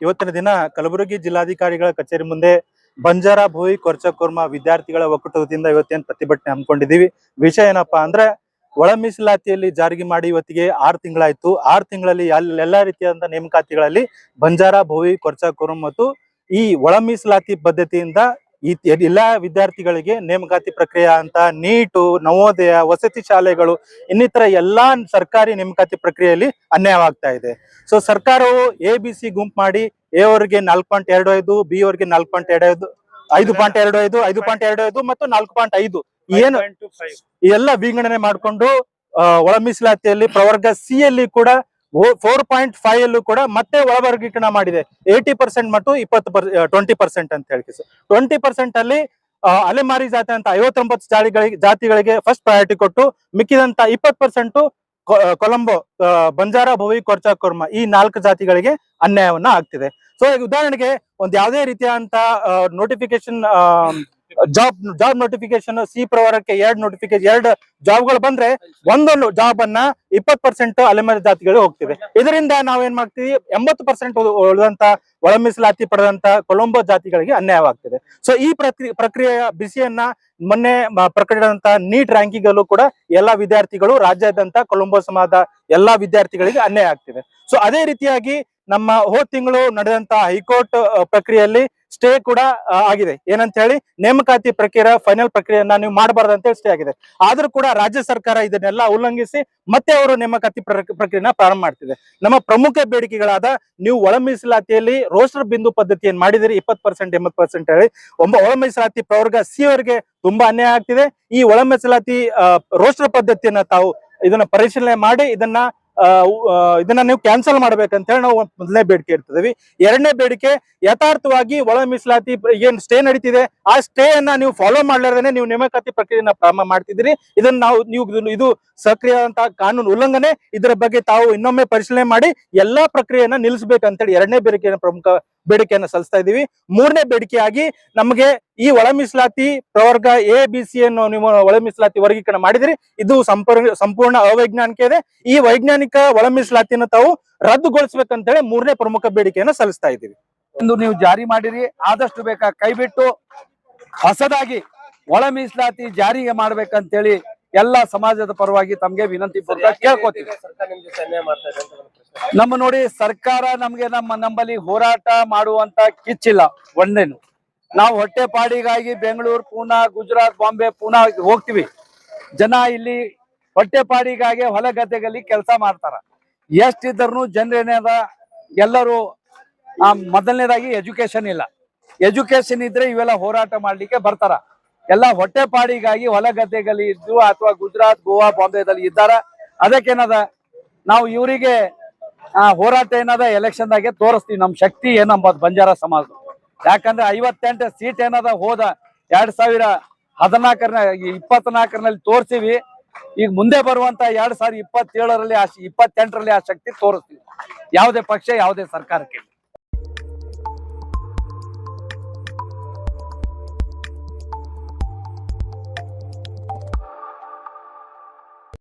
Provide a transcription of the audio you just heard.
ಇವತ್ತಿನ ದಿನ ಕಲಬುರಗಿ ಜಿಲ್ಲಾಧಿಕಾರಿಗಳ ಕಚೇರಿ ಮುಂದೆ ಬಂಜಾರ ಭೋಯಿ ಕೊರ್ಚಕೋರ್ಮ ವಿದ್ಯಾರ್ಥಿಗಳ ಒಕ್ಕೂಟದಿಂದ ಇವತ್ತೇನು ಪ್ರತಿಭಟನೆ ಹಮ್ಮಿಕೊಂಡಿದ್ದೀವಿ. ವಿಷಯ ಏನಪ್ಪಾ ಅಂದ್ರೆ ಒಳ ಮೀಸಲಾತಿಯಲ್ಲಿ ಜಾರಿಗೆ ಮಾಡಿ ಇವತ್ತಿಗೆ 6 ತಿಂಗಳಾಯ್ತು. 6 ತಿಂಗಳಲ್ಲಿ ಎಲ್ಲಾ ರೀತಿಯಾದಂತಹ ನೇಮಕಾತಿಗಳಲ್ಲಿ ಬಂಜಾರ ಭೋಯಿ ಕೊರ್ಚಕೋರ್ಮ ಮತ್ತು ಈ ಒಳ ಮೀಸಲಾತಿ ಪದ್ಧತಿಯಿಂದ ಈ ಎಲ್ಲಾ ವಿದ್ಯಾರ್ಥಿಗಳಿಗೆ ನೇಮಕಾತಿ ಪ್ರಕ್ರಿಯೆ ಅಂತ ನೀಟು, ನವೋದಯ, ವಸತಿ ಶಾಲೆಗಳು ಇನ್ನಿತರ ಎಲ್ಲಾ ಸರ್ಕಾರಿ ನೇಮಕಾತಿ ಪ್ರಕ್ರಿಯೆಯಲ್ಲಿ ಅನ್ಯಾಯವಾಗ್ತಾ ಇದೆ. ಸೊ ಸರ್ಕಾರವು ABC ಗುಂಪು ಮಾಡಿ ಎ ಅವರಿಗೆ 4.25, ಬಿ ಅವರಿಗೆ 4.25, 5.25, 5.25 ಮತ್ತು 4.5 ಏನು ಈ ಎಲ್ಲ ವಿಂಗಡಣೆ ಮಾಡಿಕೊಂಡು ಒಳ ಮೀಸಲಾತಿಯಲ್ಲಿ ಪ್ರವರ್ಗ ಸಿ ಯಲ್ಲಿ ಕೂಡ 4.5 ಅಲ್ಲೂ ಕೂಡ ಮತ್ತೆ ಒಳವರ್ಗೀಕರಣ ಮಾಡಿದೆ. 80% ಮತ್ತು 20% ಅಂತ ಹೇಳಿ 20% ಅಲ್ಲಿ ಅಲೆಮಾರಿ ಜಾತಿ ಅಂತ 59 ಜಾತಿಗಳಿಗೆ ಫಸ್ಟ್ ಪ್ರಯಾರಿಟಿ ಕೊಟ್ಟು ಮಿಕ್ಕಿದಂತ 20% ಕೊಲಂಬೋ, ಬಂಜಾರ ಭೋಯಿ ಕೊರ್ಚಕೋರ್ಮ ಈ 4 ಜಾತಿಗಳಿಗೆ ಅನ್ಯಾಯವನ್ನ ಆಗ್ತಿದೆ. ಸೊ ಉದಾಹರಣೆಗೆ ಒಂದ್ ಯಾವುದೇ ರೀತಿಯಾದಂತ ನೋಟಿಫಿಕೇಶನ್ ಜಾಬ್ ನೋಟಿಫಿಕೇಶನ್ ಸಿ ಪ್ರವರಕ್ಕೆ 2 ಜಾಬ್ಗಳು ಬಂದ್ರೆ ಒಂದೊಂದು ಜಾಬ್ ಅನ್ನ 20% ಅಲೆಮಾರಿ ಜಾತಿಗಳಿಗೆ ಹೋಗ್ತಿದೆ. ಇದರಿಂದ ನಾವೇನ್ ಮಾಡ್ತೀವಿ, 80% ಉಳಿದಂತ ಒಳ ಮೀಸಲಾತಿ ಪಡೆದಂತ ಕೊಲಂಬೋ ಜಾತಿಗಳಿಗೆ ಅನ್ಯಾಯವಾಗ್ತಿದೆ. ಸೊ ಈ ಪ್ರಕ್ರಿಯೆಯ ಬಿಸಿಯನ್ನ ಮೊನ್ನೆ ಪ್ರಕಟಿಸಿದಂತ ನೀಟ್ ರ್ಯಾಂಕಿಂಗ್ ಅಲ್ಲೂ ಕೂಡ ಎಲ್ಲಾ ವಿದ್ಯಾರ್ಥಿಗಳು, ರಾಜ್ಯಾದ್ಯಂತ ಕೊಲಂಬೋ ಸಮಾಜದ ಎಲ್ಲಾ ವಿದ್ಯಾರ್ಥಿಗಳಿಗೆ ಅನ್ಯಾಯ ಆಗ್ತಿದೆ. ಸೊ ಅದೇ ರೀತಿಯಾಗಿ ನಮ್ಮ ಹೋದ ತಿಂಗಳು ನಡೆದಂತ ಹೈಕೋರ್ಟ್ ಪ್ರಕ್ರಿಯೆಯಲ್ಲಿ ಸ್ಟೇ ಕೂಡ ಆಗಿದೆ. ಏನಂತ ಹೇಳಿ, ನೇಮಕಾತಿ ಪ್ರಕ್ರಿಯೆ ಫೈನಲ್ ಪ್ರಕ್ರಿಯೆಯನ್ನ ನೀವು ಮಾಡಬಾರ್ದು ಅಂತ ಹೇಳಿ ಸ್ಟೇ ಆಗಿದೆ. ಆದ್ರೂ ಕೂಡ ರಾಜ್ಯ ಸರ್ಕಾರ ಇದನ್ನೆಲ್ಲ ಉಲ್ಲಂಘಿಸಿ ಮತ್ತೆ ಅವರು ನೇಮಕಾತಿ ಪ್ರಕ್ರಿಯೆನ ಪ್ರಾರಂಭ ಮಾಡ್ತಿದೆ. ನಮ್ಮ ಪ್ರಮುಖ ಬೇಡಿಕೆಗಳಾದ ನೀವು ಒಳ ಮೀಸಲಾತಿಯಲ್ಲಿ ರೋಸ್ಟರ್ ಬಿಂದು ಪದ್ಧತಿಯನ್ನು ಮಾಡಿದಿರಿ 20% 80% ಹೇಳಿ ಒಳ ಮೀಸಲಾತಿ ಪ್ರವರ್ಗ ಸಿ ಅವರಿಗೆ ತುಂಬಾ ಅನ್ಯಾಯ ಆಗ್ತಿದೆ. ಈ ಒಳ ಮೀಸಲಾತಿ ರೋಸ್ಟರ್ ಪದ್ಧತಿಯನ್ನ ತಾವು ಇದನ್ನ ಪರಿಶೀಲನೆ ಮಾಡಿ ಇದನ್ನ ನೀವು ಕ್ಯಾನ್ಸಲ್ ಮಾಡ್ಬೇಕಂತ ಹೇಳಿ ನಾವು ಮೊದಲನೇ ಬೇಡಿಕೆ ಇಡ್ತಿದೀವಿ. ಎರಡನೇ ಬೇಡಿಕೆ, ಯಥಾರ್ಥವಾಗಿ ಒಳ ಮೀಸಲಾತಿ ಏನ್ ಸ್ಟೇ ನಡೀತಿದೆ ಆ ಸ್ಟೇ ಅನ್ನ ನೀವು ಫಾಲೋ ಮಾಡ್ಲಾರ್ದೇನೆ ನೀವು ನೇಮಕಾತಿ ಪ್ರಕ್ರಿಯೆಯನ್ನ ಪ್ರಾರಂಭ ಮಾಡ್ತಿದ್ದೀರಿ. ಇದನ್ನ ಇದು ಸಕ್ರಿಯವಾದಂತ ಕಾನೂನು ಉಲ್ಲಂಘನೆ. ಇದರ ಬಗ್ಗೆ ತಾವು ಇನ್ನೊಮ್ಮೆ ಪರಿಶೀಲನೆ ಮಾಡಿ ಎಲ್ಲಾ ಪ್ರಕ್ರಿಯೆಯನ್ನ ನಿಲ್ಲಿಸಬೇಕಂತೇಳಿ ಎರಡನೇ ಪ್ರಮುಖ ಬೇಡಿಕೆಯನ್ನ ಸಲ್ಲಿಸ್ತಾ ಇದೀವಿ. ಮೂರನೇ ಬೇಡಿಕೆಯಾಗಿ, ನಮಗೆ ಈ ಒಳ ಮೀಸಲಾತಿ ಪ್ರವರ್ಗ ABC ಅನ್ನು ನೀವು ಒಳ ಮೀಸಲಾತಿ ವರ್ಗೀಕರಣ ಮಾಡಿದಿರಿ, ಇದು ಸಂಪೂರ್ಣ ಅವೈಜ್ಞಾನಿಕ ಇದೆ. ಈ ವೈಜ್ಞಾನಿಕ ಒಳ ಮೀಸಲಾತಿಯನ್ನು ತಾವು ರದ್ದುಗೊಳಿಸಬೇಕಂತೇಳಿ ಮೂರನೇ ಪ್ರಮುಖ ಬೇಡಿಕೆಯನ್ನು ಸಲ್ಲಿಸ್ತಾ ಇದ್ದೀವಿ. ಎಂದು ನೀವು ಜಾರಿ ಮಾಡಿರಿ, ಆದಷ್ಟು ಬೇಕಾ ಕೈ ಬಿಟ್ಟು ಹೊಸದಾಗಿ ಒಳ ಮೀಸಲಾತಿ ಜಾರಿಗೆ ಮಾಡ್ಬೇಕಂತೇಳಿ ಎಲ್ಲ ಸಮಾಜದ ಪರವಾಗಿ ತಮ್ಗೆ ವಿನಂತಿ ಪೂರ್ವಕ ಕೇಳ್ಕೊತೀವಿ. ನಮ್ಮ ನೋಡಿ, ಸರ್ಕಾರ ನಮ್ಗೆ ನಮ್ಮಲ್ಲಿ ಹೋರಾಟ ಮಾಡುವಂತ ಕಿಚ್ಚಿಲ್ಲ. ಒಂದೇನು, ನಾವು ಹೊಟ್ಟೆ ಪಾಡಿಗಾಗಿ ಬೆಂಗಳೂರು, ಪೂನಾ, ಗುಜರಾತ್, ಬಾಂಬೆ, ಪೂನಾ ಹೋಗ್ತಿವಿ. ಜನ ಇಲ್ಲಿ ಹೊಟ್ಟೆ ಪಾಡಿಗಾಗಿ ಹೊಲ ಗದ್ದೆಗಳಲ್ಲಿ ಕೆಲಸ ಮಾಡ್ತಾರ. ಎಷ್ಟಿದ್ರು ಜನರೇನದ, ಎಲ್ಲರೂ ಮೊದಲನೇದಾಗಿ ಎಜುಕೇಶನ್ ಇಲ್ಲ. ಎಜುಕೇಶನ್ ಇದ್ರೆ ಇವೆಲ್ಲ ಹೋರಾಟ ಮಾಡ್ಲಿಕ್ಕೆ ಬರ್ತಾರ. ಎಲ್ಲ ಹೊಟ್ಟೆ ಪಾಡಿಗಾಗಿ ಹೊಲ ಗದ್ದೆಗಳಲ್ಲಿ ಇದ್ದು ಅಥವಾ ಗುಜರಾತ್, ಗೋವಾ, ಬಾಂಬೆದಲ್ಲಿ ಇದ್ದಾರ. ಅದಕ್ಕೇನದ, ನಾವು ಇವರಿಗೆ ಹೋರಾಟ ಏನದ ಎಲೆಕ್ಷನ್ದಾಗೆ ತೋರಿಸ್ತೀವಿ ನಮ್ ಶಕ್ತಿ ಏನಂಬದ್ ಬಂಜಾರ ಸಮಾಜ. ಯಾಕಂದ್ರೆ 58 ಸೀಟ್ ಏನದ ಹೋದ 2014ರಲ್ಲಿ ತೋರ್ಸಿವಿ. ಈಗ ಮುಂದೆ ಬರುವಂತ 2027ರಲ್ಲಿ 28ರಲ್ಲಿ ಆ ಶಕ್ತಿ ತೋರಿಸ್ತೀವಿ. ಯಾವುದೇ ಪಕ್ಷ ಯಾವುದೇ ಸರ್ಕಾರಕ್ಕೆ.